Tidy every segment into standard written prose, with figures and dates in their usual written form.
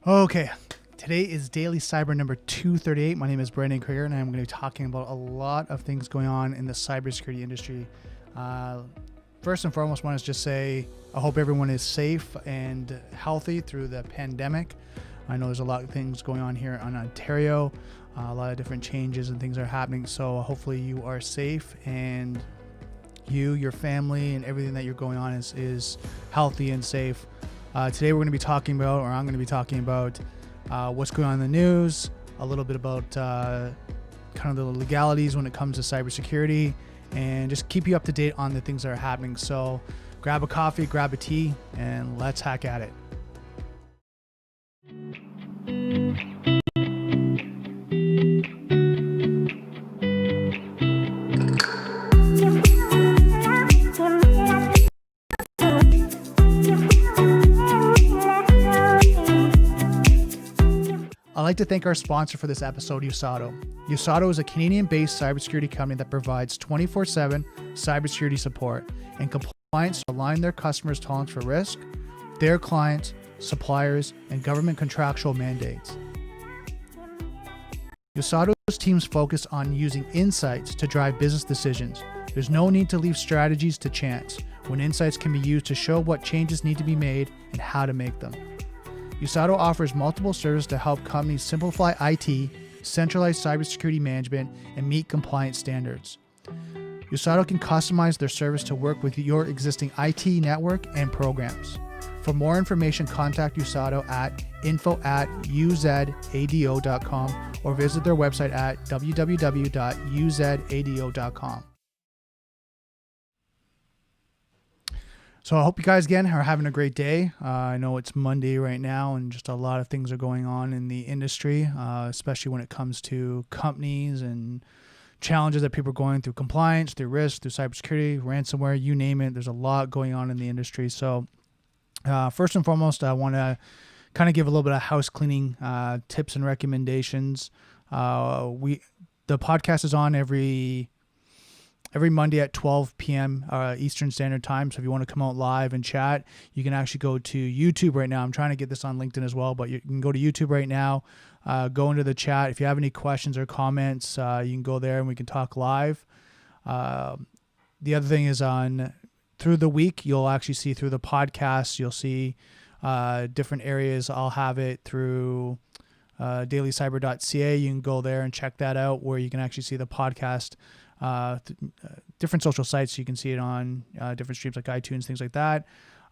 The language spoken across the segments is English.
Okay, today is Daily Cyber number 238. My name is Brandon Krieger, and I'm going to be talking about a lot of things going on in the cybersecurity industry. First and foremost, I want to just say I hope everyone is safe and healthy through the pandemic. I know there's a lot of things going on here in Ontario, a lot of different changes and things are happening. So hopefully you are safe and your family, and everything that you're going on is healthy and safe. Today I'm going to be talking about what's going on in the news, a little bit about kind of the legalities when it comes to cybersecurity, and just keep you up to date on the things that are happening. So grab a coffee, grab a tea, and let's hack at it. I'd like to thank our sponsor for this episode, USADO. USADO is a Canadian-based cybersecurity company that provides 24/7 cybersecurity support and compliance to align their customers' tolerance for risk, their clients, suppliers, and government contractual mandates. USADO's teams focus on using insights to drive business decisions. There's no need to leave strategies to chance, when insights can be used to show what changes need to be made and how to make them. USADO offers multiple services to help companies simplify IT, centralize cybersecurity management, and meet compliance standards. USADO can customize their service to work with your existing IT network and programs. For more information, contact USADO at info@uzado.com or visit their website at www.uzado.com. So I hope you guys again are having a great day. I know it's Monday right now, and just a lot of things are going on in the industry, especially when it comes to companies and challenges that people are going through, compliance, through risk, through cybersecurity, ransomware, you name it. There's a lot going on in the industry. So first and foremost, I want to kind of give a little bit of house cleaning tips and recommendations. The podcast is on every Monday at 12 p.m. Eastern Standard Time. So if you want to come out live and chat, you can actually go to YouTube right now. I'm trying to get this on LinkedIn as well, but you can go to YouTube right now, go into the chat. If you have any questions or comments, you can go there and we can talk live. The other thing is through the week, you'll actually see through the podcast, you'll see different areas. I'll have it through DailyCyber.ca. You can go there and check that out, where you can actually see the podcast. Different social sites. You can see it on different streams like iTunes, things like that.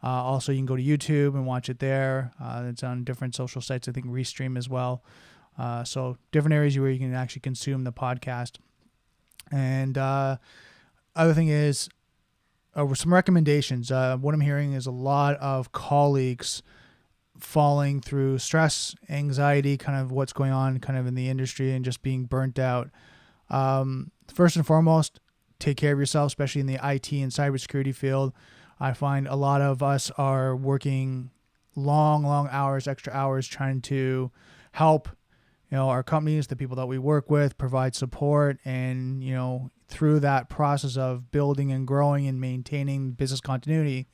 Also, you can go to YouTube and watch it there. It's on different social sites, I think Restream as well. So different areas where you can actually consume the podcast. And other thing is some recommendations. What I'm hearing is a lot of colleagues falling through stress, anxiety, kind of what's going on kind of in the industry, and just being burnt out. First and foremost, take care of yourself, especially in the IT and cybersecurity field. I find a lot of us are working long hours, extra hours, trying to help, our companies, the people that we work with, provide support. And, through that process of building and growing and maintaining business continuity,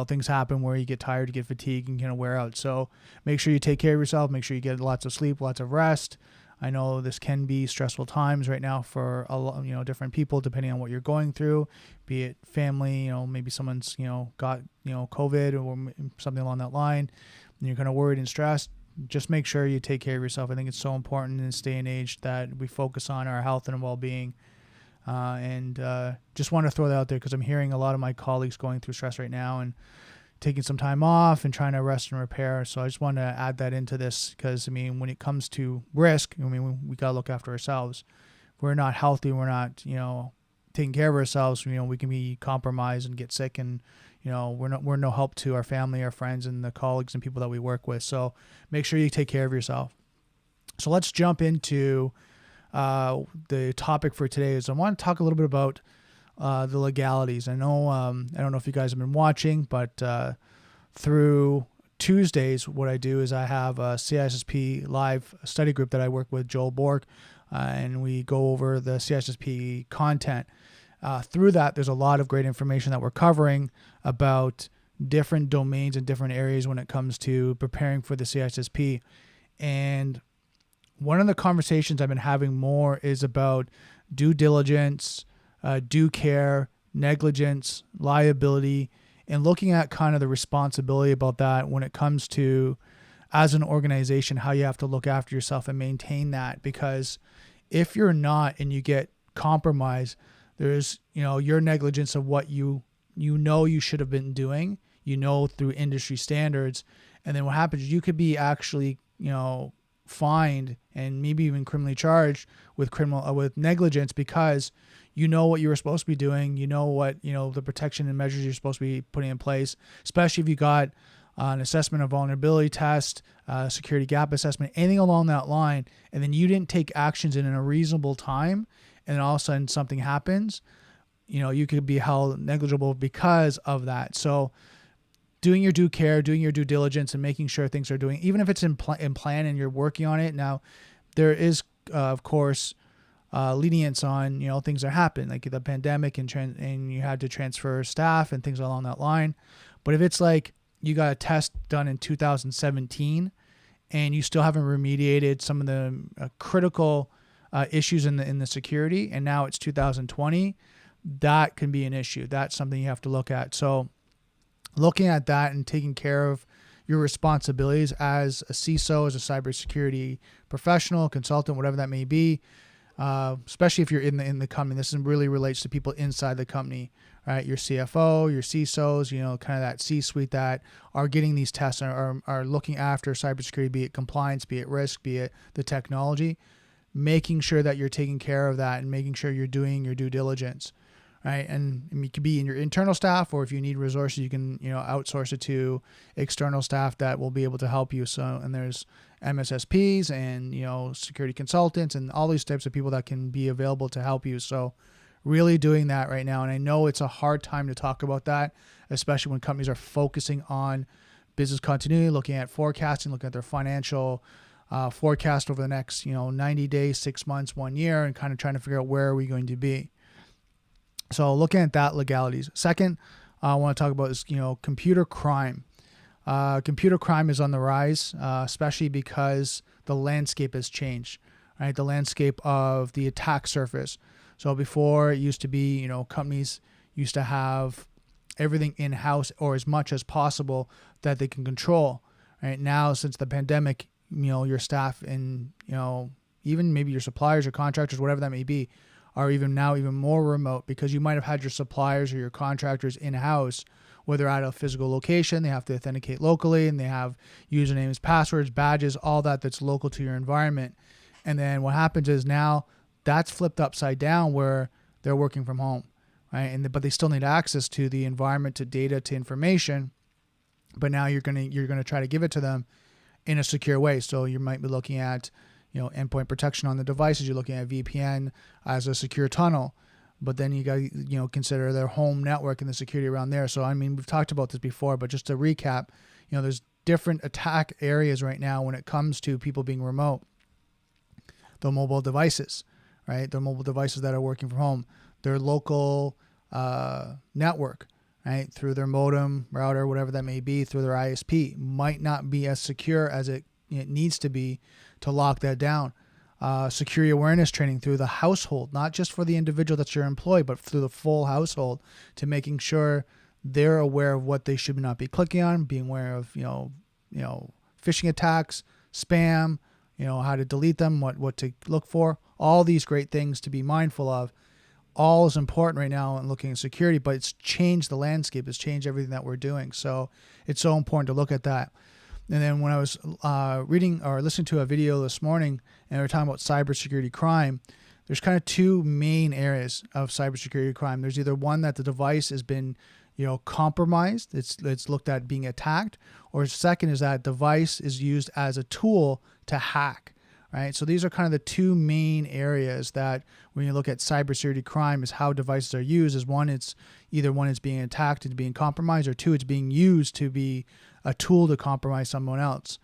things happen where you get tired, you get fatigued, and kind of wear out. So make sure you take care of yourself. Make sure you get lots of sleep, lots of rest. I know this can be stressful times right now for a lot, different people, depending on what you're going through, be it family, maybe someone's, got, COVID or something along that line, and you're kind of worried and stressed. Just make sure you take care of yourself. I think it's so important in this day and age that we focus on our health and well-being. And just want to throw that out there, because I'm hearing a lot of my colleagues going through stress right now and taking some time off and trying to rest and repair. So I just want to add that into this, because when it comes to risk, we got to look after ourselves. If we're not healthy, we're not, taking care of ourselves, we can be compromised and get sick, and, we're no help to our family, our friends, and the colleagues and people that we work with. So make sure you take care of yourself. So let's jump into the topic for today. I want to talk a little bit about the legalities. I know, I don't know if you guys have been watching, but through Tuesdays, what I do is I have a CISSP live study group that I work with, Joel Bork, and we go over the CISSP content. Through that, there's a lot of great information that we're covering about different domains and different areas when it comes to preparing for the CISSP. And one of the conversations I've been having more is about due diligence, due care, negligence, liability, and looking at kind of the responsibility about that when it comes to, as an organization, how you have to look after yourself and maintain that. Because if you're not and you get compromised, there's, your negligence of what you should have been doing, through industry standards. And then what happens, you could be actually, fined and maybe even criminally charged with with negligence, because what you were supposed to be doing, what, the protection and measures you're supposed to be putting in place, especially if you got an assessment of vulnerability test, security gap assessment, anything along that line, and then you didn't take actions in a reasonable time, and then all of a sudden something happens, you could be held negligible because of that. So doing your due care, doing your due diligence, and making sure things are doing, even if it's in plan and you're working on it. Now, there is, of course, lenience on, things that happen, like the pandemic and you had to transfer staff and things along that line. But if it's like you got a test done in 2017 and you still haven't remediated some of the critical issues in the security, and now it's 2020, that can be an issue. That's something you have to look at. So looking at that and taking care of your responsibilities as a CISO, as a cybersecurity professional, consultant, whatever that may be, especially if you're in the company. This really relates to people inside the company, right? Your CFO, your CISOs, kind of that C-suite that are getting these tests and are looking after cybersecurity, be it compliance, be it risk, be it the technology, making sure that you're taking care of that and making sure you're doing your due diligence. Right. And it could be in your internal staff, or if you need resources, you can, outsource it to external staff that will be able to help you. So, and there's MSSPs and, security consultants and all these types of people that can be available to help you. So really doing that right now. And I know it's a hard time to talk about that, especially when companies are focusing on business continuity, looking at forecasting, looking at their financial forecast over the next, 90 days, 6 months, 1 year, and kind of trying to figure out where are we going to be. So looking at that legalities. Second, I want to talk about is, computer crime. Computer crime is on the rise, especially because the landscape has changed, right? The landscape of the attack surface. So before it used to be, companies used to have everything in-house or as much as possible that they can control. Right now, since the pandemic, your staff and, even maybe your suppliers or contractors, whatever that may be, are even more remote, because you might have had your suppliers or your contractors in-house, where they're at a physical location, they have to authenticate locally, and they have usernames, passwords, badges, all that's local to your environment. And then what happens is now that's flipped upside down, where they're working from home, right? But they still need access to the environment, to data, to information. But now you're gonna try to give it to them in a secure way. So you might be looking at endpoint protection on the devices. You're looking at VPN as a secure tunnel, but then you got consider their home network and the security around there. So we've talked about this before, but just to recap, there's different attack areas right now when it comes to people being remote. The mobile devices, right? The mobile devices that are working from home, their local network, right? Through their modem, router, whatever that may be, through their ISP, might not be as secure as it needs to be to lock that down. Security awareness training through the household, not just for the individual that's your employee, but through the full household, to making sure they're aware of what they should not be clicking on, being aware of, phishing attacks, spam, how to delete them, what to look for, all these great things to be mindful of. All is important right now in looking at security, but it's changed the landscape. It's changed everything that we're doing. So it's so important to look at that. And then when I was reading or listening to a video this morning, and they were talking about cybersecurity crime, there's kind of two main areas of cybersecurity crime. There's either one that the device has been, compromised, it's looked at being attacked, or second is that device is used as a tool to hack, right? So these are kind of the two main areas that when you look at cybersecurity crime is how devices are used. Is one, it's either one is being attacked and being compromised, or two, it's being used to be a tool to compromise someone else.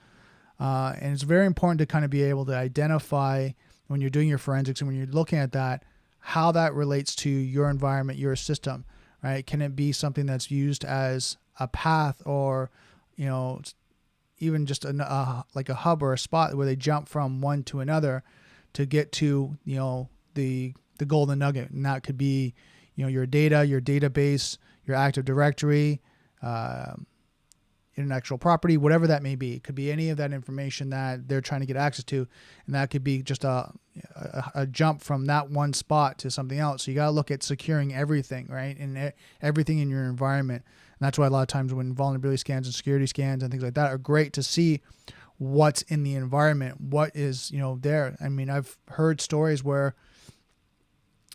And it's very important to kind of be able to identify when you're doing your forensics and when you're looking at that, how that relates to your environment, your system, right? Can it be something that's used as a path, or, even just like a hub or a spot where they jump from one to another to get to, the golden nugget. And that could be, your data, your database, your Active Directory, intellectual property, whatever that may be. It could be any of that information that they're trying to get access to. And that could be just a jump from that one spot to something else. So you got to look at securing everything, right? And everything in your environment. And that's why a lot of times when vulnerability scans and security scans and things like that are great to see what's in the environment, what is, there. I mean, I've heard stories where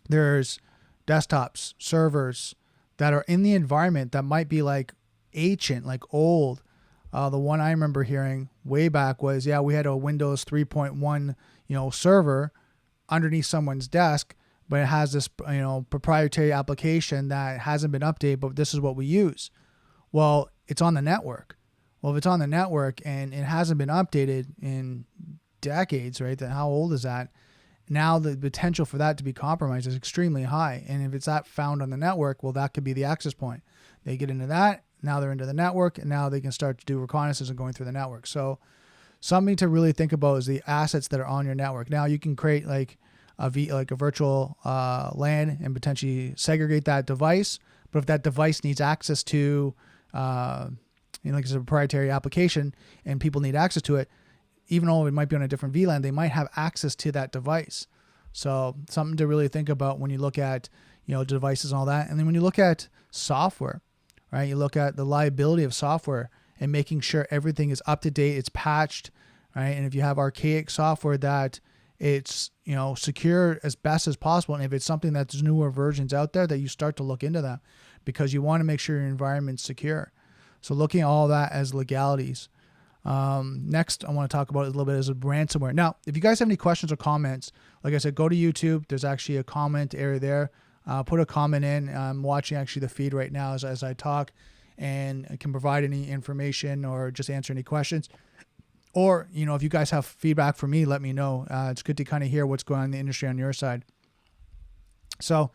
there's desktops, servers that are in the environment that might be like ancient, like old. The one I remember hearing way back was, we had a Windows 3.1, server underneath someone's desk, but it has this, proprietary application that hasn't been updated, but this is what we use. Well, it's on the network. Well, if it's on the network and it hasn't been updated in decades, right? Then how old is that? Now the potential for that to be compromised is extremely high. And if it's that found on the network, well, that could be the access point. They get into that. Now they're into the network, and now they can start to do reconnaissance and going through the network. So something to really think about is the assets that are on your network. Now you can create like a virtual LAN and potentially segregate that device. But if that device needs access to, like it's a proprietary application and people need access to it, even though it might be on a different VLAN, they might have access to that device. So something to really think about when you look at, devices and all that. And then when you look at software, right, you look at the liability of software and making sure everything is up to date, it's patched, right? And if you have archaic software, that it's, secure as best as possible. And if it's something that's newer versions out there, that you start to look into that, because you want to make sure your environment's secure. So looking at all that as legalities. Next, I want to talk about it a little bit as a ransomware. Now, if you guys have any questions or comments, like I said, go to YouTube. There's actually a comment area there. Put a comment in. I'm watching actually the feed right now as I talk, and I can provide any information or just answer any questions. Or, if you guys have feedback for me, let me know. It's good to kind of hear what's going on in the industry on your side. So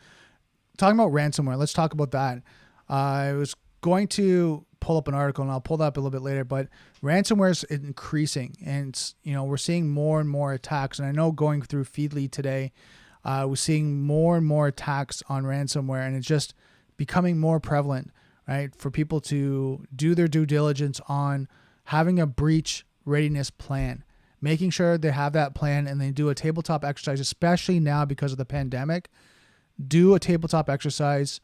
talking about ransomware, let's talk about that. I was going to pull up an article, and I'll pull that up a little bit later, but ransomware is increasing, and it's, we're seeing more and more attacks. And I know going through Feedly today, we're seeing more and more attacks on ransomware, and it's just becoming more prevalent, right? For people to do their due diligence on having a breach readiness plan, making sure they have that plan, and they do a tabletop exercise, especially now because of the pandemic. Do a tabletop exercise,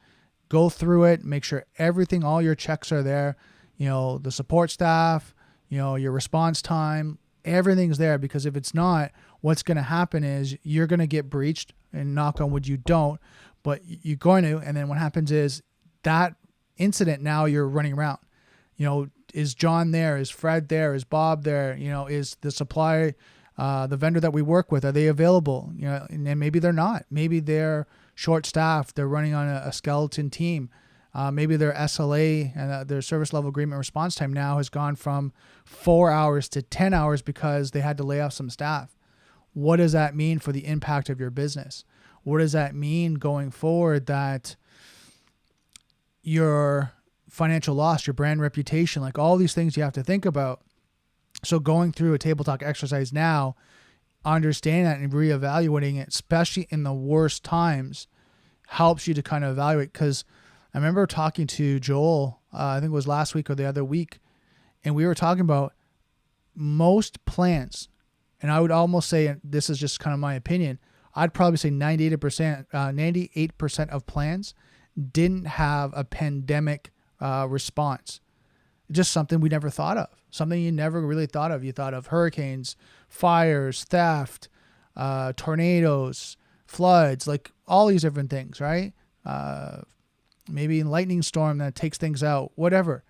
go through it, make sure everything, all your checks are there, the support staff, your response time, everything's there. Because if it's not, what's going to happen is you're going to get breached, and knock on wood you don't, but you're going to. And then what happens is that incident, now you're running around, is John there? Is Fred there? Is Bob there? Is the supplier, the vendor that we work with, are they available? And then maybe they're not. Maybe they're short-staffed. They're running on a skeleton team. Maybe their SLA and their service level agreement response time now has gone from 4 hours to 10 hours because they had to lay off some staff. What does that mean for the impact of your business? What does that mean going forward, that your financial loss, your brand reputation, like all these things you have to think about. So going through a table talk exercise now, understanding that and reevaluating it, especially in the worst times, helps you to kind of evaluate. Because I remember talking to Joel, I think it was last week or the other week, and we were talking about most plans, and I would almost say, and this is just kind of my opinion, I'd probably say 98% of plans didn't have a pandemic response. Just something we never thought of, something you never really thought of. You thought of hurricanes, fires, theft, tornadoes, floods, like all these different things, right? Maybe a lightning storm that takes things out, whatever.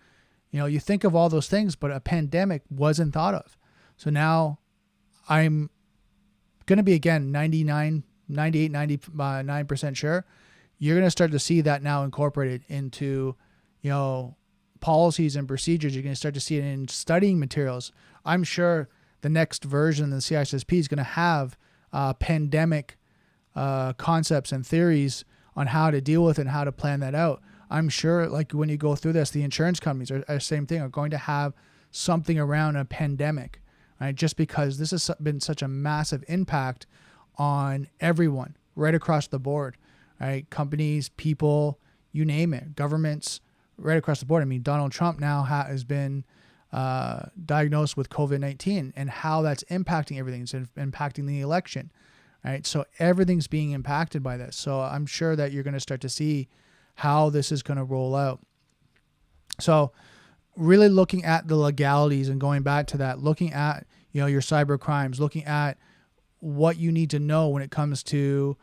You think of all those things, but a pandemic wasn't thought of. So now I'm going to be, again, 99% sure you're going to start to see that now incorporated into, policies and procedures. You're going to start to see it in studying materials. I'm sure the next version of the CISSP is going to have pandemic concepts and theories on how to deal with it and how to plan that out. I'm sure like when you go through this, the insurance companies are the same thing, are going to have something around a pandemic, right? Just because this has been such a massive impact on everyone right across the board, right? Companies, people, you name it, governments, right across the board. I mean, Donald Trump now has been diagnosed with COVID-19, and how that's impacting everything. It's impacting the election, right? So everything's being impacted by this. So I'm sure that you're going to start to see how this is going to roll out. So really looking at the legalities and going back to that, looking at, your cyber crimes, looking at what you need to know when it comes to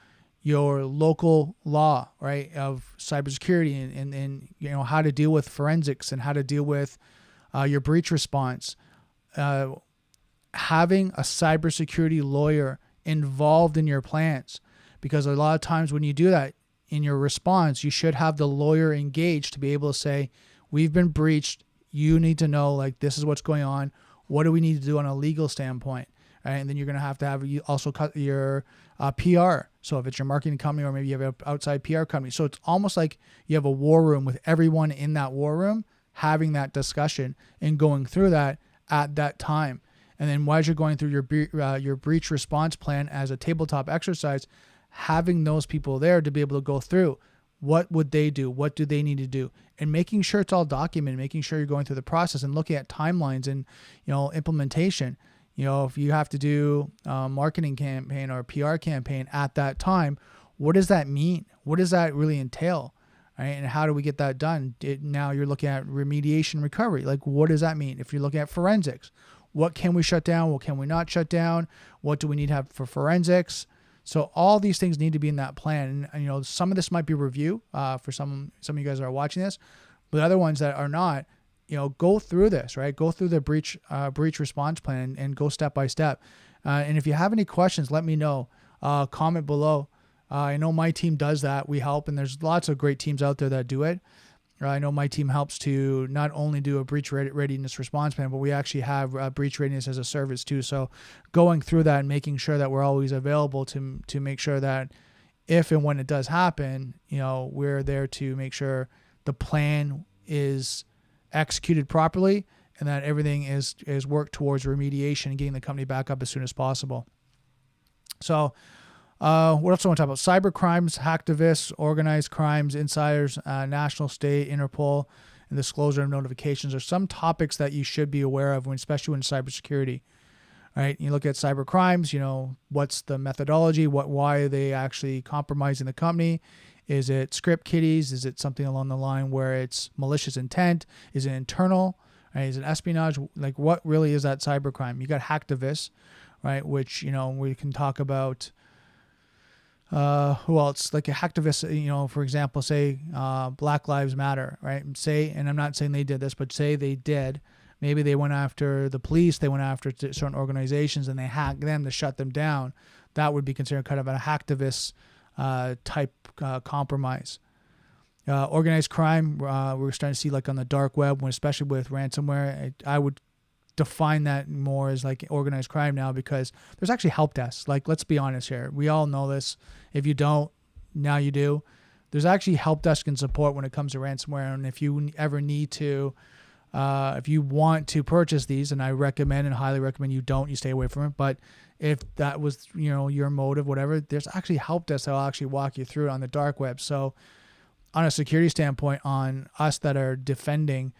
your local law, right, of cybersecurity, and how to deal with forensics and how to deal with your breach response. Having a cybersecurity lawyer involved in your plans, because a lot of times when you do that in your response, you should have the lawyer engaged to be able to say, we've been breached. You need to know, like, this is what's going on. What do we need to do on a legal standpoint? Right? And then you're going to have you also cut your PR. So if it's your marketing company, or maybe you have an outside PR company. So it's almost like you have a war room with everyone in that war room having that discussion and going through that at that time. And then as you're going through your breach response plan as a tabletop exercise, having those people there to be able to go through what would they do, what do they need to do, and making sure it's all documented, making sure you're going through the process and looking at timelines and implementation. If you have to do a marketing campaign or a PR campaign at that time, what does that mean? What does that really entail? Right? And how do we get that done? Now you're looking at remediation recovery. Like, what does that mean? If you're looking at forensics, what can we shut down? What can we not shut down? What do we need to have for forensics? So all these things need to be in that plan. And some of this might be review for some of you guys that are watching this, but the other ones that are not, go through this, right? Go through the breach response plan and go step by step. And if you have any questions, let me know. Comment below. I know my team does that. We help, and there's lots of great teams out there that do it. I know my team helps to not only do a breach readiness response plan, but we actually have breach readiness as a service too. So going through that and making sure that we're always available to make sure that if and when it does happen, we're there to make sure the plan is executed properly and that everything is worked towards remediation and getting the company back up as soon as possible. So what else do I want to talk about? Cyber crimes, hacktivists, organized crimes, insiders, national, state, Interpol, and disclosure of notifications are some topics that you should be aware of, especially when cybersecurity. Right? You look at cyber crimes, what's the methodology? Why are they actually compromising the company? Is it script kiddies? Is it something along the line where it's malicious intent? Is it internal? Right? Is it espionage? Like, what really is that cyber crime? You got hacktivists, right? Which, we can talk about. Who else? Like a hacktivist, for example, say Black Lives Matter, right? And I'm not saying they did this, but say they did. Maybe they went after the police, they went after certain organizations, and they hacked them to shut them down. That would be considered kind of a hacktivist type compromise. Organized crime, we're starting to see like on the dark web, especially with ransomware. I would define that more as like organized crime now, because there's actually help desks. Like, let's be honest here. We all know this. If you don't, now you do. There's actually help desk and support when it comes to ransomware. And if you ever need to, if you want to purchase these, and I recommend and highly recommend you don't, you stay away from it. But if that was, your motive, whatever, there's actually help desks that will actually walk you through it on the dark web. So on a security standpoint, on us that are defending,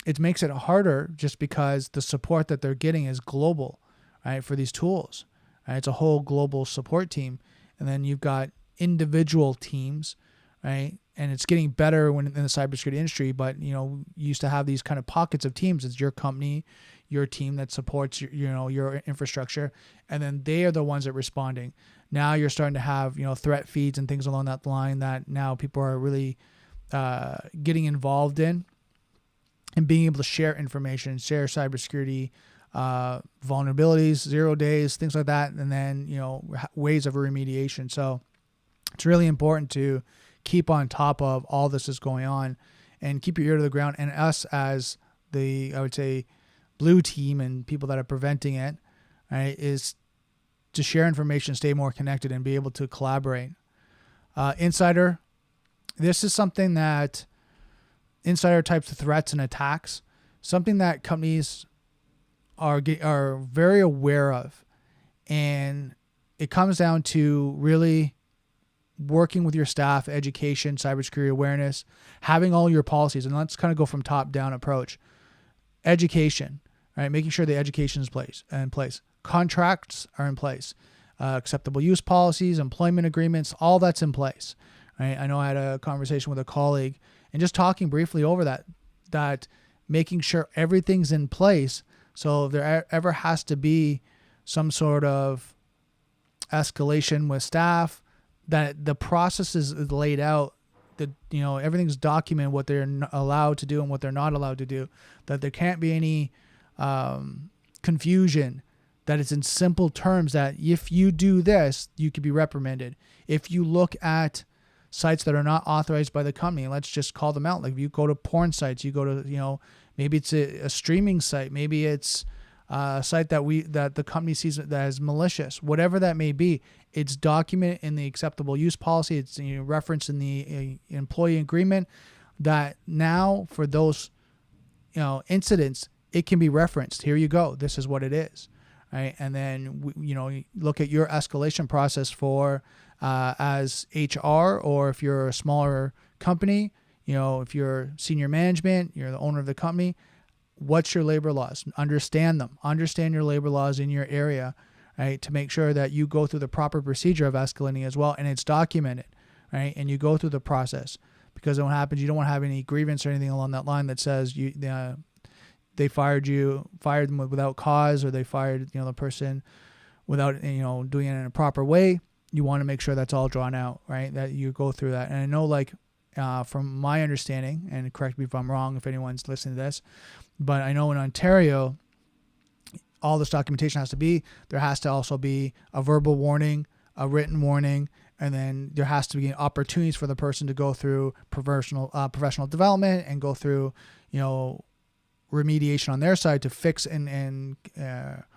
it makes it harder just because the support that they're getting is global, right? For these tools, right? It's a whole global support team. And then you've got individual teams, right? And it's getting better when in the cybersecurity industry, but, you used to have these kind of pockets of teams. It's your company, your team that supports your infrastructure. And then they are the ones that are responding. Now you're starting to have, threat feeds and things along that line that now people are really getting involved in. And being able to share information, share cybersecurity vulnerabilities, 0 days, things like that, and then ways of remediation. So it's really important to keep on top of all this is going on, and keep your ear to the ground. And us as I would say, blue team and people that are preventing it, right, is to share information, stay more connected, and be able to collaborate. Insider, this is something that insider types of threats and attacks, something that companies are very aware of. And it comes down to really working with your staff, education, cybersecurity awareness, having all your policies. And let's kind of go from top down approach. Education, right? Making sure the education is in place. Contracts are in place. Acceptable use policies, employment agreements, all that's in place. Right? I know I had a conversation with a colleague and just talking briefly over that making sure everything's in place. So if there ever has to be some sort of escalation with staff, that the process is laid out, that, everything's documented, what they're allowed to do and what they're not allowed to do, that there can't be any confusion, that it's in simple terms, that if you do this, you could be reprimanded. If you look at sites that are not authorized by the company, let's just call them out. Like if you go to porn sites, you go to, maybe it's a streaming site, maybe it's a site that the company sees that is malicious, whatever that may be, it's documented in the acceptable use policy. It's referenced in the employee agreement, that now for those incidents, it can be referenced. Here you go. This is what it is. Right. And then, look at your escalation process for as HR, or if you're a smaller company, if you're senior management, you're the owner of the company, what's your labor laws? Understand them. Understand your labor laws in your area, right? To make sure that you go through the proper procedure of escalating as well. And it's documented, right? And you go through the process, because what happens, you don't want to have any grievance or anything along that line that says they fired them without cause, or they fired, the person without, doing it in a proper way. You want to make sure that's all drawn out, right? That you go through that. And I know, from my understanding, and correct me if I'm wrong, if anyone's listening to this, but I know in Ontario, all this documentation there has to also be a verbal warning, a written warning, and then there has to be opportunities for the person to go through professional development and go through, remediation on their side to fix and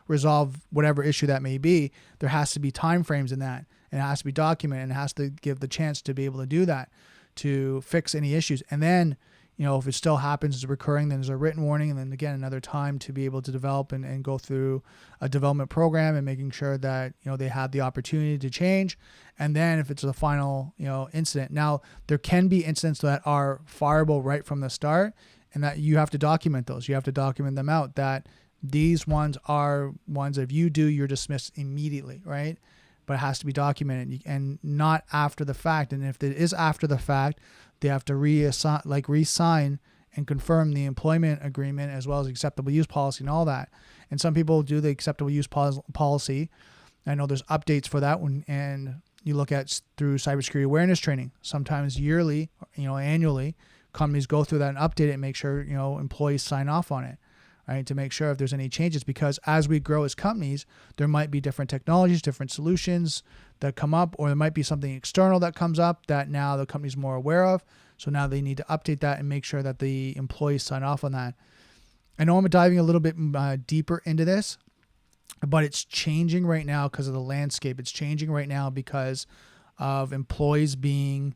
resolve whatever issue that may be. There has to be time frames in that, and it has to be documented, and it has to give the chance to be able to do that, to fix any issues. And then, if it still happens, it's recurring, then there's a written warning, and then again, another time to be able to develop and go through a development program, and making sure that, they have the opportunity to change. And then if it's a final, incident, now there can be incidents that are fireable right from the start, and that you have to document those. You have to document them out, that these ones are ones that if you do, you're dismissed immediately, right? But it has to be documented, and not after the fact. And if it is after the fact, they have to re-sign and confirm the employment agreement, as well as acceptable use policy and all that. And some people do the acceptable use policy. I know there's updates for that one, and you look at through cybersecurity awareness training, sometimes yearly, annually, companies go through that and update it and make sure, employees sign off on it, right? To make sure if there's any changes, because as we grow as companies, there might be different technologies, different solutions that come up, or there might be something external that comes up that now the company's more aware of. So now they need to update that and make sure that the employees sign off on that. I know I'm diving a little bit deeper into this, but it's changing right now because of the landscape. It's changing right now because of employees being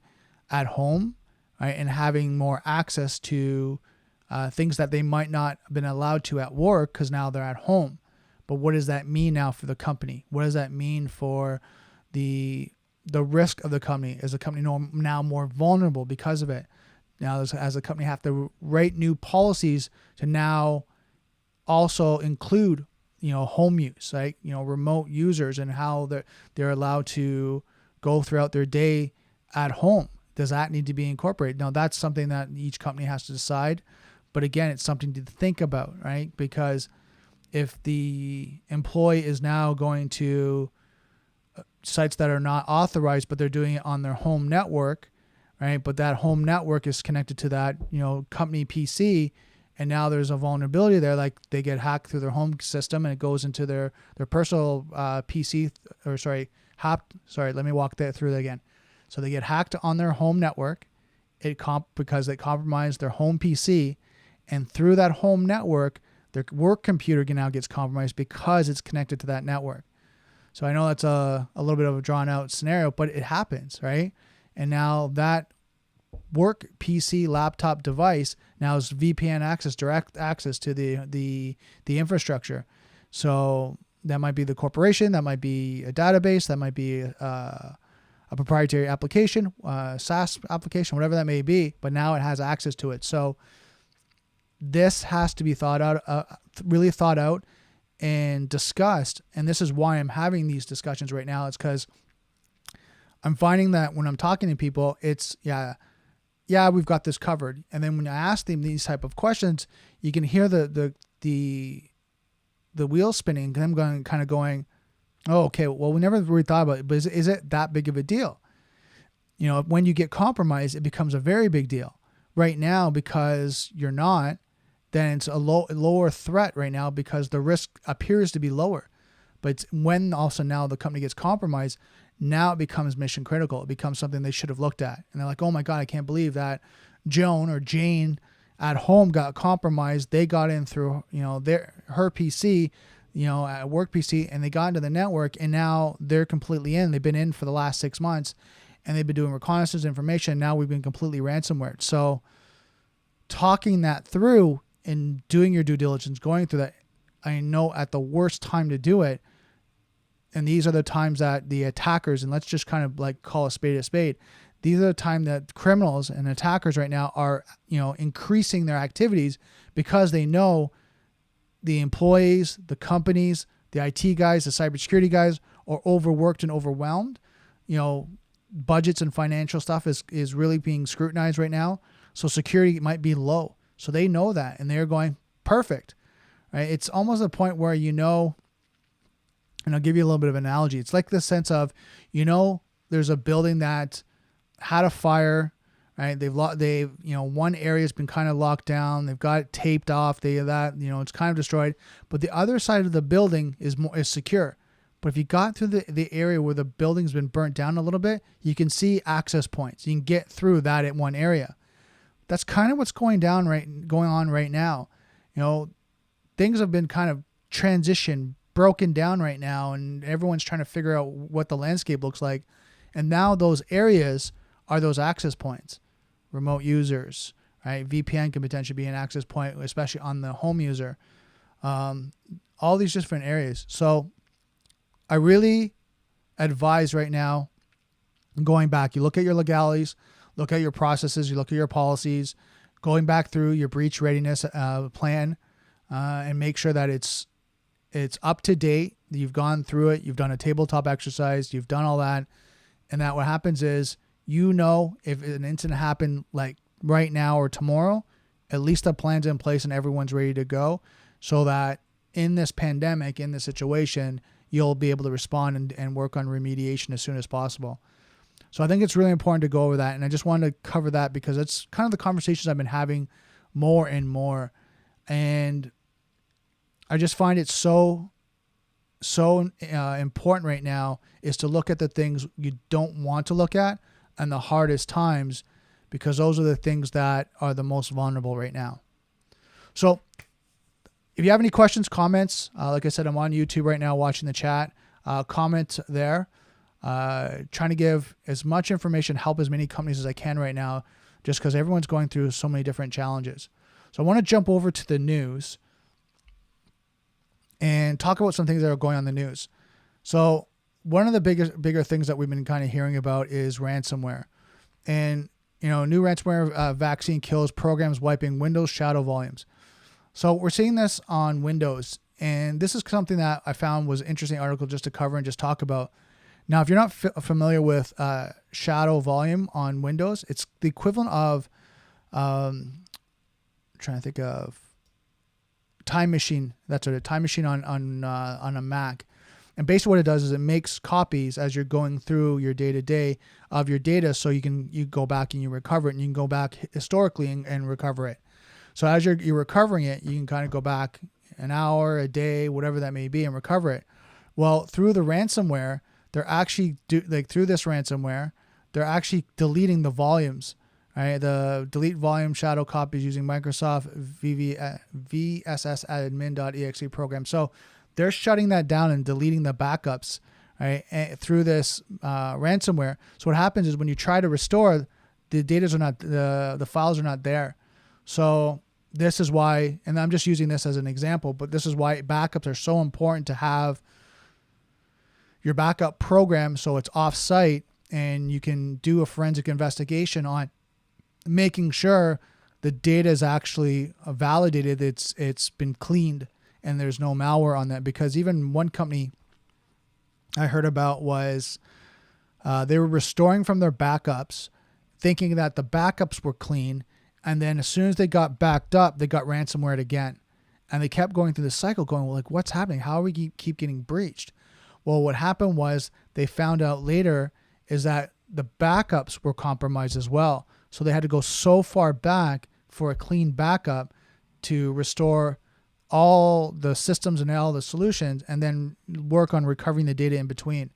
at home, right, and having more access to things that they might not have been allowed to at work, because now they're at home. But what does that mean now for the company? What does that mean for the risk of the company? Is the company now more vulnerable because of it? Now, as a company, have to write new policies to now also include, home use, right? Remote users, and how they're allowed to go throughout their day at home. Does that need to be incorporated? Now, that's something that each company has to decide. But again, it's something to think about, right? Because if the employee is now going to sites that are not authorized, but they're doing it on their home network, right? But that home network is connected to that, company PC, and now there's a vulnerability there, like they get hacked through their home system and it goes into their personal PC, let me walk through that again. So they get hacked on their home network, because they compromised their home PC, and through that home network, their work computer now gets compromised because it's connected to that network. So I know that's a little bit of a drawn out scenario, but it happens, right? And now that work PC laptop device now is VPN access, direct access to the infrastructure. So that might be the corporation, that might be a database, that might be a proprietary application, SaaS application, whatever that may be, but now it has access to it. So this has to be thought out, really thought out and discussed. And this is why I'm having these discussions right now. It's because I'm finding that when I'm talking to people, it's, yeah, we've got this covered. And then when I ask them these type of questions, you can hear the wheels spinning, them going, oh, okay, well, we never really thought about it, but is it that big of a deal? When you get compromised, it becomes a very big deal. Right now, because you're not, then it's a lower threat right now because the risk appears to be lower. But when also now the company gets compromised, now it becomes mission critical. It becomes something they should have looked at. And they're like, oh my God, I can't believe that Joan or Jane at home got compromised. They got in through, her PC, a work PC, and they got into the network, and now they're completely in. They've been in for the last 6 months, and they've been doing reconnaissance information. Now we've been completely ransomware. So talking that through and doing your due diligence, going through that, I know at the worst time to do it, and these are the times that the attackers, and let's just kind of like call a spade, these are the time that criminals and attackers right now are, increasing their activities because they know the employees, the companies, the IT guys, the cybersecurity guys are overworked and overwhelmed. Budgets and financial stuff is really being scrutinized right now. So security might be low. So they know that, and they're going, perfect, right? It's almost a point where, and I'll give you a little bit of an analogy. It's like the sense of, there's a building that had a fire, right? They've one area has been kind of locked down. They've got it taped off. It's kind of destroyed, but the other side of the building is secure. But if you got through the area where the building's been burnt down a little bit, you can see access points. You can get through that at one area. That's kind of what's going on right now. Things have been kind of broken down right now, and everyone's trying to figure out what the landscape looks like. And now those areas are those access points, remote users, right? VPN can potentially be an access point, especially on the home user. All these different areas. So I really advise right now, going back, you look at your legalities, look at your processes, you look at your policies, going back through your breach readiness plan, and make sure that it's up to date. You've gone through it. You've done a tabletop exercise. You've done all that. And that what happens is, if an incident happened like right now or tomorrow, at least the plan's in place and everyone's ready to go, so that in this pandemic, in this situation, you'll be able to respond and work on remediation as soon as possible. So I think it's really important to go over that. And I just wanted to cover that because it's kind of the conversations I've been having more and more. And I just find it so important right now is to look at the things you don't want to look at and the hardest times, because those are the things that are the most vulnerable right now. So if you have any questions, comments, like I said, I'm on YouTube right now watching the chat. Comment there. Trying to give as much information, help as many companies as I can right now, just because everyone's going through so many different challenges. So I want to jump over to the news and talk about some things that are going on in the news. So one of the bigger things that we've been kind of hearing about is ransomware. And, new ransomware vaccine kills programs wiping Windows shadow volumes. So we're seeing this on Windows. And this is something that I found was an interesting article just to cover and just talk about. Now, if you're not familiar with shadow volume on Windows, it's the equivalent of, I'm trying to think of, Time Machine. That's what a Time Machine on a Mac. And basically what it does is it makes copies as you're going through your day-to-day of your data, so you go back and you recover it, and you can go back historically and recover it. So as you're recovering it, you can kind of go back an hour, a day, whatever that may be, and recover it. Well, through the ransomware, they're actually through this ransomware, they're actually deleting the volumes. Right, the delete volume shadow copies using Microsoft VSSadmin.exe program. So they're shutting that down and deleting the backups, right, through this ransomware. So what happens is when you try to restore, the data's are not, the files are not there. So this is why, and I'm just using this as an example, but this is why backups are so important, to have your backup program so it's off-site and you can do a forensic investigation on making sure the data is actually validated, it's been cleaned, and there's no malware on that. Because even one company I heard about was they were restoring from their backups, thinking that the backups were clean, and then as soon as they got backed up, they got ransomware again. And they kept going through the cycle going, well, like, what's happening? How are we keep getting breached? Well, what happened was they found out later is that the backups were compromised as well. So they had to go so far back for a clean backup to restore all the systems and all the solutions, and then work on recovering the data in between.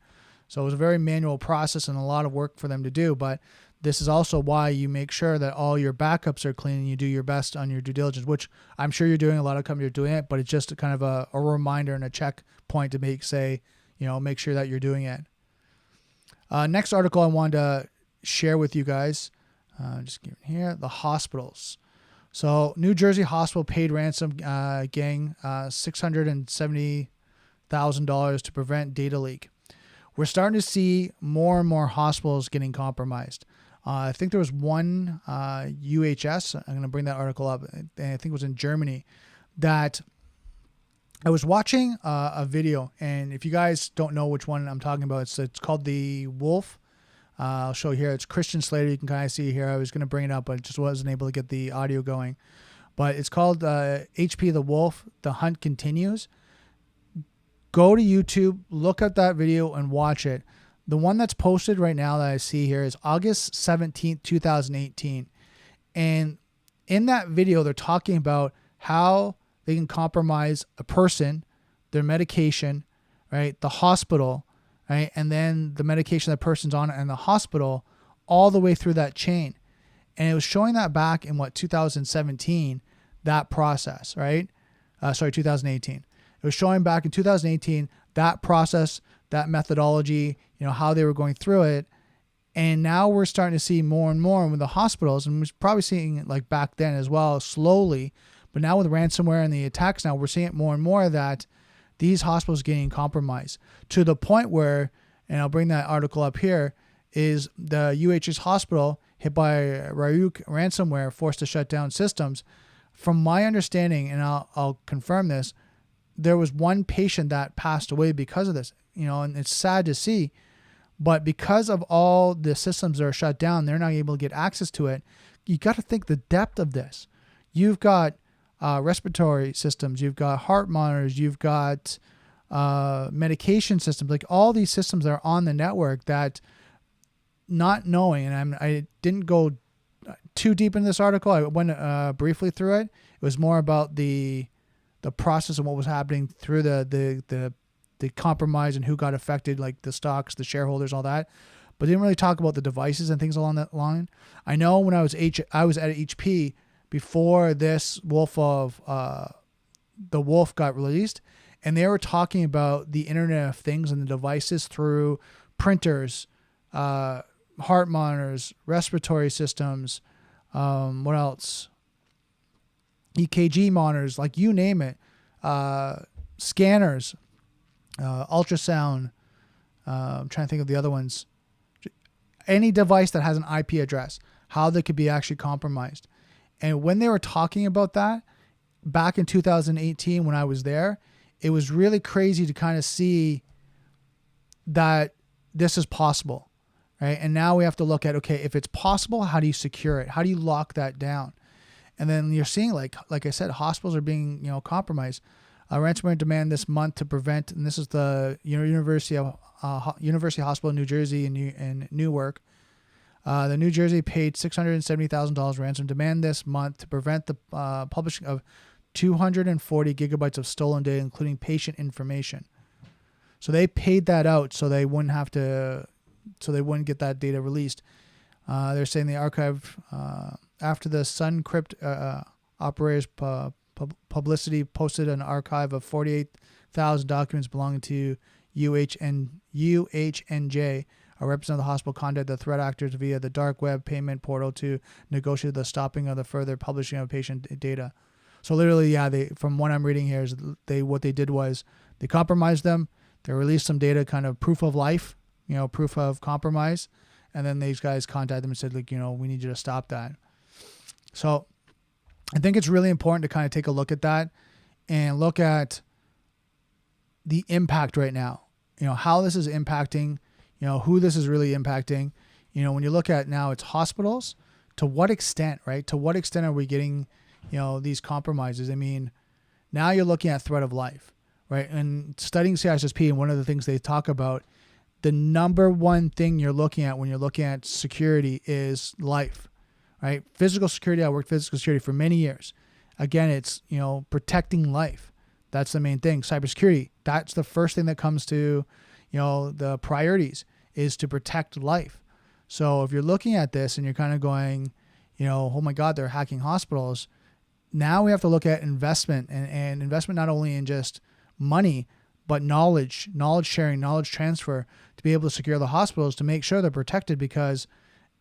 So it was a very manual process and a lot of work for them to do. But this is also why you make sure that all your backups are clean and you do your best on your due diligence, which I'm sure you're doing. A lot of companies are doing it, but it's just kind of a reminder and a checkpoint to make sure that you're doing it. Next article I wanted to share with you guys, just give it here, the hospitals. So New Jersey hospital paid ransom gang $670,000 to prevent data leak. We're starting to see more and more hospitals getting compromised. I think there was one UHS, I'm going to bring that article up, and I think it was in Germany, that I was watching a video, and if you guys don't know which one I'm talking about, it's called The Wolf. I'll show you here. It's Christian Slater. You can kind of see here. I was going to bring it up, but just wasn't able to get the audio going. But it's called HP The Wolf, The Hunt Continues. Go to YouTube, look at that video, and watch it. The one that's posted right now that I see here is August 17th, 2018. And in that video, they're talking about how they can compromise a person, their medication, right, the hospital, right, and then the medication that person's on and the hospital, all the way through that chain. And it was showing that back in 2017, that process, right? 2018. It was showing back in 2018 that process, that methodology, how they were going through it. And now we're starting to see more and more with the hospitals, and we're probably seeing it like back then as well, slowly. But now with ransomware and the attacks, now we're seeing it more and more that these hospitals are getting compromised to the point where, and I'll bring that article up here, is the UHS hospital hit by Ryuk ransomware, forced to shut down systems. From my understanding, and I'll confirm this, there was one patient that passed away because of this, and it's sad to see. But because of all the systems that are shut down, they're not able to get access to it. You got to think the depth of this. You've got respiratory systems, you've got heart monitors, you've got medication systems, like all these systems that are on the network that, not knowing, and I didn't go too deep into this article. I went briefly through it. It was more about the process and what was happening through the compromise and who got affected, like the stocks, the shareholders, all that. But didn't really talk about the devices and things along that line. I know when I was at HP before this Wolf of the Wolf got released, and they were talking about the Internet of Things and the devices through printers, heart monitors, respiratory systems, what else? EKG monitors, like you name it, scanners, ultrasound. I'm trying to think of the other ones. Any device that has an IP address, how they could be actually compromised. And when they were talking about that back in 2018, when I was there, it was really crazy to kind of see that this is possible, right? And now we have to look at, okay, if it's possible, how do you secure it? How do you lock that down? And then you're seeing, like I said, hospitals are being, compromised. Ransomware demand this month to prevent, and this is the University Hospital in New Jersey in Newark. The New Jersey paid $670,000 ransom demand this month to prevent the publishing of 240 gigabytes of stolen data, including patient information. So they paid that out so they wouldn't get that data released. They're saying the archive, after the SunCrypt operators publicity, posted an archive of 48,000 documents belonging to UHNJ, a a representative of the hospital contacted the threat actors via the dark web payment portal to negotiate the stopping of the further publishing of patient data. So literally, yeah, from what I'm reading here is what they did was they compromised them. They released some data, kind of proof of life, proof of compromise. And then these guys contacted them and said, we need you to stop that. So I think it's really important to kind of take a look at that and look at the impact right now, how this is impacting, who this is really impacting. When you look at now it's hospitals, to what extent, right? To what extent are we getting, these compromises? I mean, now you're looking at threat of life, right? And studying CISSP, and one of the things they talk about, the number one thing you're looking at when you're looking at security is life, right? Physical security. I worked physical security for many years. Again, it's, protecting life. That's the main thing. Cybersecurity, that's the first thing that comes to, the priorities is to protect life. So if you're looking at this and you're kind of going, oh my God, they're hacking hospitals. Now we have to look at investment and investment not only in just money, but knowledge sharing, knowledge transfer to be able to secure the hospitals to make sure they're protected. Because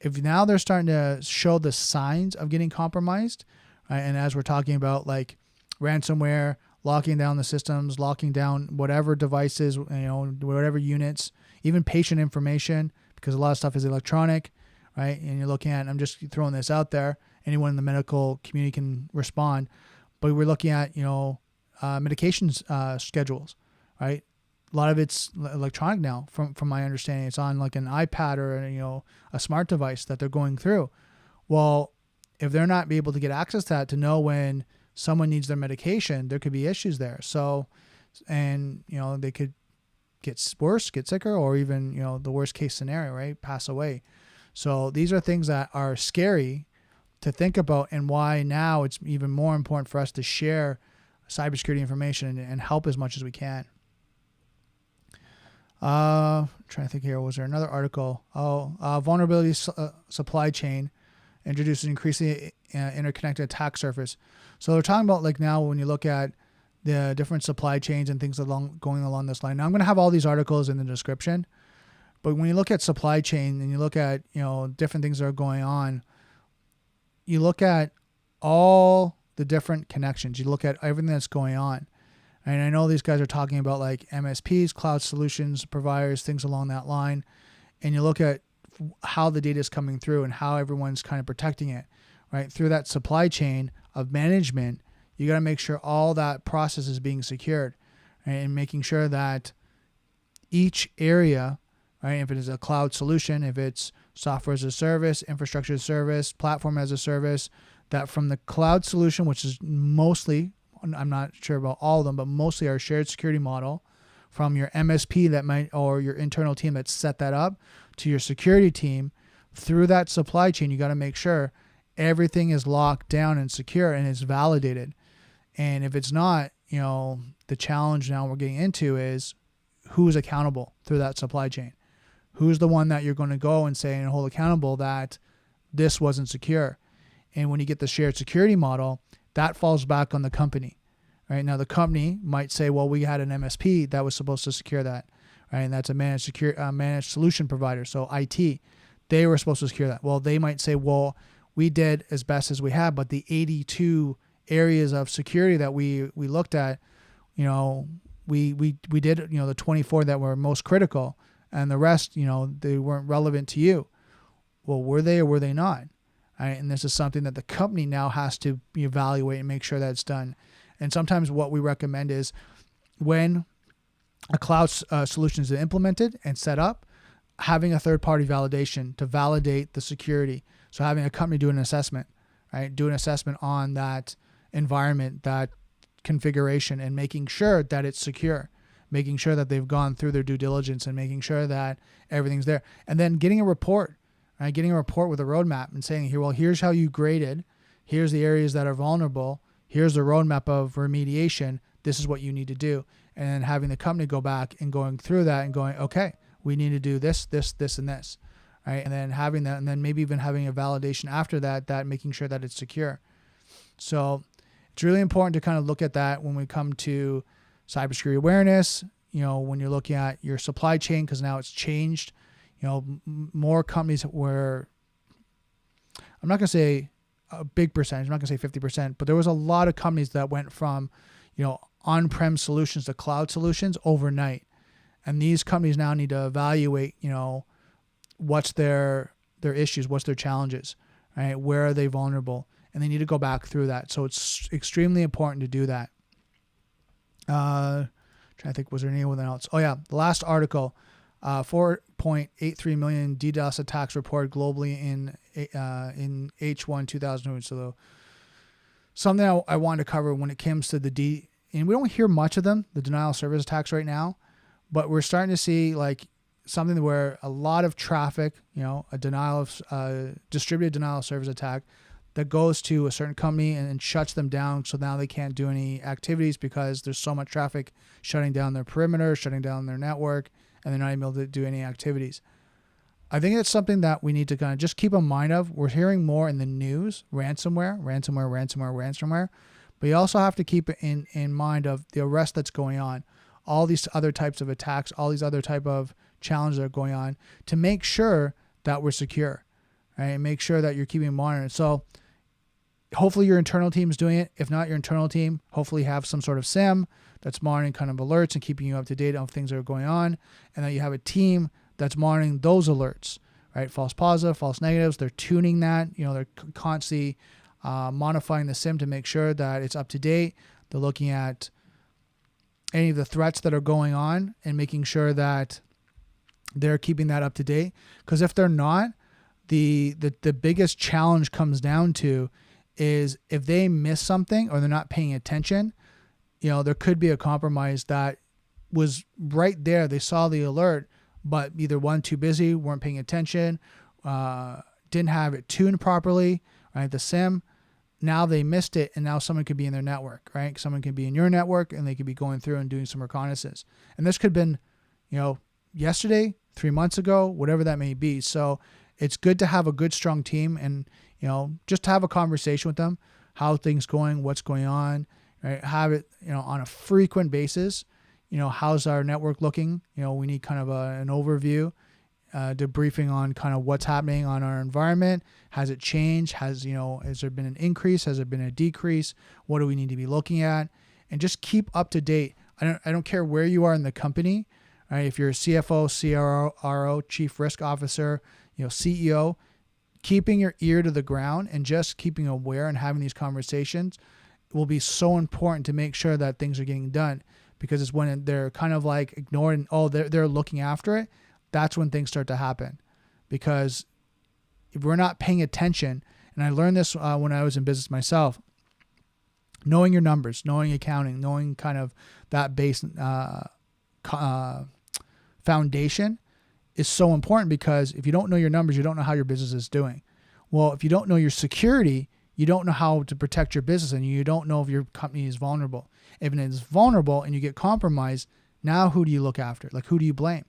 if now they're starting to show the signs of getting compromised, right, and as we're talking about like ransomware, locking down the systems, locking down whatever devices, whatever units, even patient information, because a lot of stuff is electronic, right? And you're looking at, I'm just throwing this out there, anyone in the medical community can respond, but we're looking at, medications schedules, right? A lot of it's electronic now, from my understanding. It's on like an iPad or a smart device that they're going through. Well, if they're not able to get access to that to know when someone needs their medication, there could be issues there. So, and they could get worse, get sicker, or even the worst case scenario, right, pass away. So these are things that are scary to think about, and why now it's even more important for us to share cybersecurity information and help as much as we can. Trying to think here. Was there another article? Vulnerability supply chain introduces increasingly interconnected attack surface. So they're talking about like now when you look at the different supply chains and things going along this line. Now I'm going to have all these articles in the description, but when you look at supply chain and you look at different things that are going on, you look at all the different connections. You look at everything that's going on. And I know these guys are talking about like MSPs, cloud solutions providers, things along that line. And you look at how the data is coming through and how everyone's kind of protecting it, right? Through that supply chain of management, you got to make sure all that process is being secured, right? And making sure that each area, right? If it is a cloud solution, if it's software as a service, infrastructure as a service, platform as a service, that from the cloud solution, which is mostly, I'm not sure about all of them, but mostly our shared security model, from your MSP that might, or your internal team that set that up, to your security team, through that supply chain, you got to make sure everything is locked down and secure and is validated. And if it's not, the challenge now we're getting into is who's accountable through that supply chain. Who's the one that you're going to go and say and hold accountable that this wasn't secure? And when you get the shared security model, that falls back on the company, right? Now the company might say, well, we had an MSP that was supposed to secure that, right? And that's a managed solution provider. So IT, they were supposed to secure that. Well, they might say, well, we did as best as we had, but the 82 areas of security that we looked at, we did, the 24 that were most critical, and the rest, they weren't relevant to you. Well, were they or were they not? Right? And this is something that the company now has to evaluate and make sure that it's done. And sometimes what we recommend is when a cloud solution is implemented and set up, having a third-party validation to validate the security. So having a company do an assessment, right? Do an assessment on that environment, that configuration, and making sure that it's secure, making sure that they've gone through their due diligence and making sure that everything's there. And then getting a report, right? Getting a report with a roadmap and saying, here's how you graded. Here's the areas that are vulnerable. Here's the roadmap of remediation. This is what you need to do. And then having the company go back and going through that and going, okay, we need to do this, this, this, and this, right? And then having that, and then maybe even having a validation after that making sure that it's secure. So it's really important to kind of look at that when we come to cybersecurity awareness, when you're looking at your supply chain, because now it's changed. more companies where, I'm not going to say a big percentage, I'm not going to say 50%, but there was a lot of companies that went from, on-prem solutions to cloud solutions overnight. And these companies now need to evaluate, what's their issues, what's their challenges, right? Where are they vulnerable? And they need to go back through that. So it's extremely important to do that. Trying to think, was there anyone else? Oh yeah, the last article, 4.83 million DDoS attacks reported globally in H1 2000. So something I wanted to cover when it comes to and we don't hear much of them, the denial of service attacks right now, but we're starting to see like something where a lot of traffic, a distributed denial of service attack that goes to a certain company and shuts them down. So now they can't do any activities because there's so much traffic shutting down their perimeter, shutting down their network, and they're not able to do any activities. I think it's something that we need to kind of just keep in mind of. We're hearing more in the news, ransomware, but you also have to keep it in mind of the arrest that's going on, all these other types of attacks, all these other type of challenges that are going on, to make sure that we're secure, right? And make sure that you're keeping monitored. So hopefully your internal team is doing it. If not your internal team, hopefully have some sort of SIM that's monitoring kind of alerts and keeping you up to date on things that are going on, and that you have a team that's monitoring those alerts, right? False positive, false negatives. They're tuning that. They're constantly modifying the SIM to make sure that it's up to date. They're looking at any of the threats that are going on and making sure that they're keeping that up to date. Because if they're not, the biggest challenge comes down to is if they miss something or they're not paying attention, there could be a compromise that was right there. They saw the alert, but either one, too busy, weren't paying attention, didn't have it tuned properly, right? The SIM, now they missed it, and now someone could be in their network, right? Someone could be in your network, and they could be going through and doing some reconnaissance. And this could have been, yesterday, 3 months ago, whatever that may be. So it's good to have a good, strong team and, just have a conversation with them, how things going, what's going on, right? Have it, on a frequent basis. How's our network looking? We need kind of an overview, debriefing on kind of what's happening on our environment. Has it changed? Has there been an increase? Has there been a decrease? What do we need to be looking at? And just keep up to date. I don't care where you are in the company, right? If you're a CFO, CRO, Chief Risk Officer, CEO, keeping your ear to the ground and just keeping aware and having these conversations will be so important to make sure that things are getting done. Because it's when they're kind of like ignored and, they're looking after it, that's when things start to happen. Because if we're not paying attention, and I learned this when I was in business myself, knowing your numbers, knowing accounting, knowing kind of that base foundation is so important, because if you don't know your numbers, you don't know how your business is doing. Well, if you don't know your security, you don't know how to protect your business, and you don't know if your company is vulnerable. If it is vulnerable and you get compromised, now who do you look after? Like, who do you blame?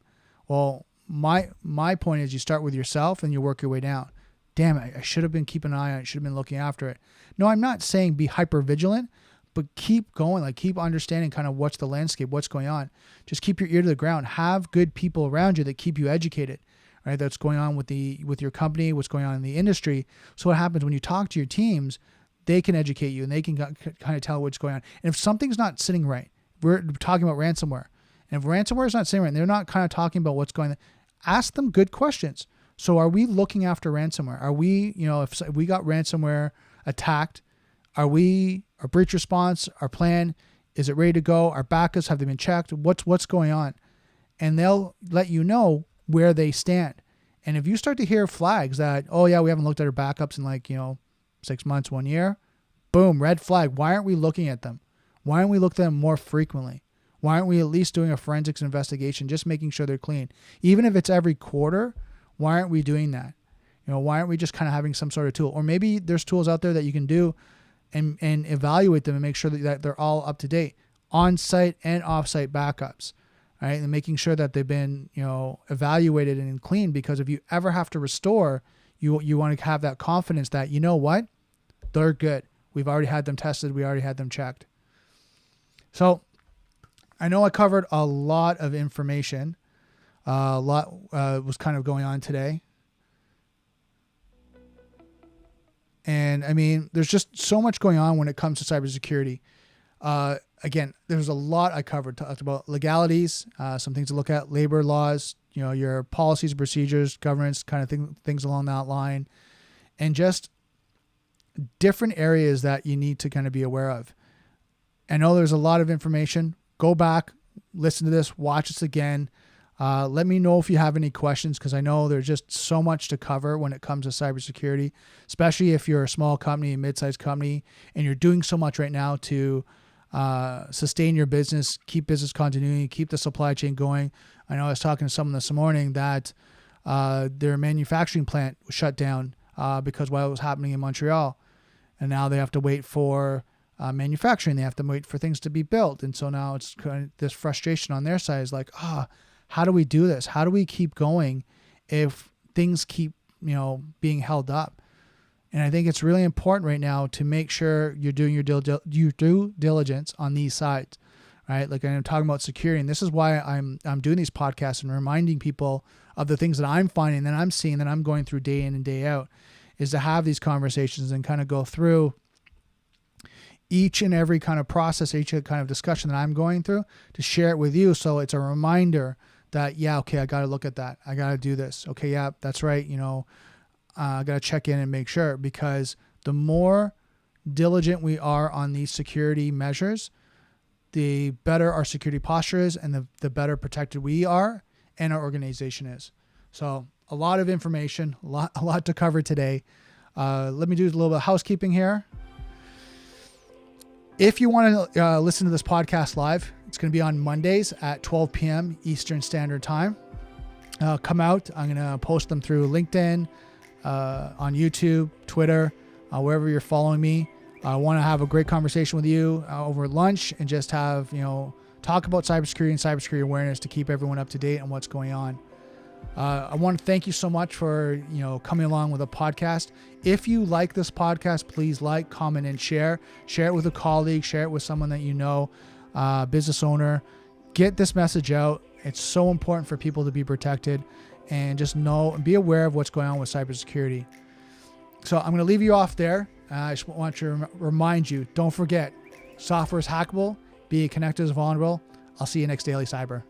Well, my point is you start with yourself and you work your way down. Damn it, I should have been keeping an eye on it, should have been looking after it. No, I'm not saying be hyper vigilant, but keep going, like keep understanding kind of what's the landscape, what's going on. Just keep your ear to the ground. Have good people around you that keep you educated, right? That's going on with your company, what's going on in the industry. So what happens when you talk to your teams, they can educate you and they can kind of tell what's going on. And if something's not sitting right, we're talking about ransomware. And if ransomware is not sitting right, and they're not kind of talking about what's going on, ask them good questions. So are we looking after ransomware? Are we, if we got ransomware attacked, our breach response, our plan, is it ready to go? Our backups, have they been checked? What's going on? And they'll let you know where they stand. And if you start to hear flags that, we haven't looked at our backups in 6 months, 1 year, boom, red flag. Why aren't we looking at them? Why aren't we looking at them more frequently? Why aren't we at least doing a forensics investigation, just making sure they're clean? Even if it's every quarter, why aren't we doing that? Why aren't we just kind of having some sort of tool? Or maybe there's tools out there that you can do and evaluate them and make sure that they're all up to date, on-site and off-site backups, right? And making sure that they've been, evaluated and clean, because if you ever have to restore, you want to have that confidence that, they're good. We've already had them tested. We already had them checked. So I know I covered a lot of information. A lot was kind of going on today. And I mean, there's just so much going on when it comes to cybersecurity. Again, there's a lot I covered. Talked about legalities, some things to look at, labor laws, your policies, procedures, governance, kind of things along that line, and just different areas that you need to kind of be aware of. I know there's a lot of information. Go back, listen to this, watch this again. Let me know if you have any questions, because I know there's just so much to cover when it comes to cybersecurity, especially if you're a small company, a mid-sized company, and you're doing so much right now to sustain your business, keep business continuity, keep the supply chain going. I know I was talking to someone this morning that their manufacturing plant was shut down because what was happening in Montreal. And now they have to wait for manufacturing. They have to wait for things to be built. And so now it's kind of this frustration on their side is like, how do we do this? How do we keep going if things keep, being held up? And I think it's really important right now to make sure you're doing your due diligence on these sides, right? Like I'm talking about security, and this is why I'm doing these podcasts and reminding people of the things that I'm finding, that I'm seeing, that I'm going through day in and day out, is to have these conversations and kind of go through each and every kind of process, each kind of discussion that I'm going through, to share it with you. So it's a reminder that, okay, I got to look at that. I got to do this. Okay, yeah, that's right. I got to check in and make sure, because the more diligent we are on these security measures, the better our security posture is, and the better protected we are and our organization is. So a lot of information, a lot to cover today. Let me do a little bit of housekeeping here. If you want to listen to this podcast live, it's going to be on Mondays at 12 p.m. Eastern Standard Time. Come out. I'm going to post them through LinkedIn, on YouTube, Twitter, wherever you're following me. I want to have a great conversation with you over lunch, and just have, talk about cybersecurity and cybersecurity awareness to keep everyone up to date on what's going on. I want to thank you so much for, coming along with a podcast. If you like this podcast, please like, comment, and share. Share it with a colleague, share it with someone that you know, business owner. Get this message out. It's so important for people to be protected, and just know and be aware of what's going on with cybersecurity. So I'm going to leave you off there. I just want to remind you, don't forget, software is hackable, being connected is vulnerable. I'll see you next Daily Cyber.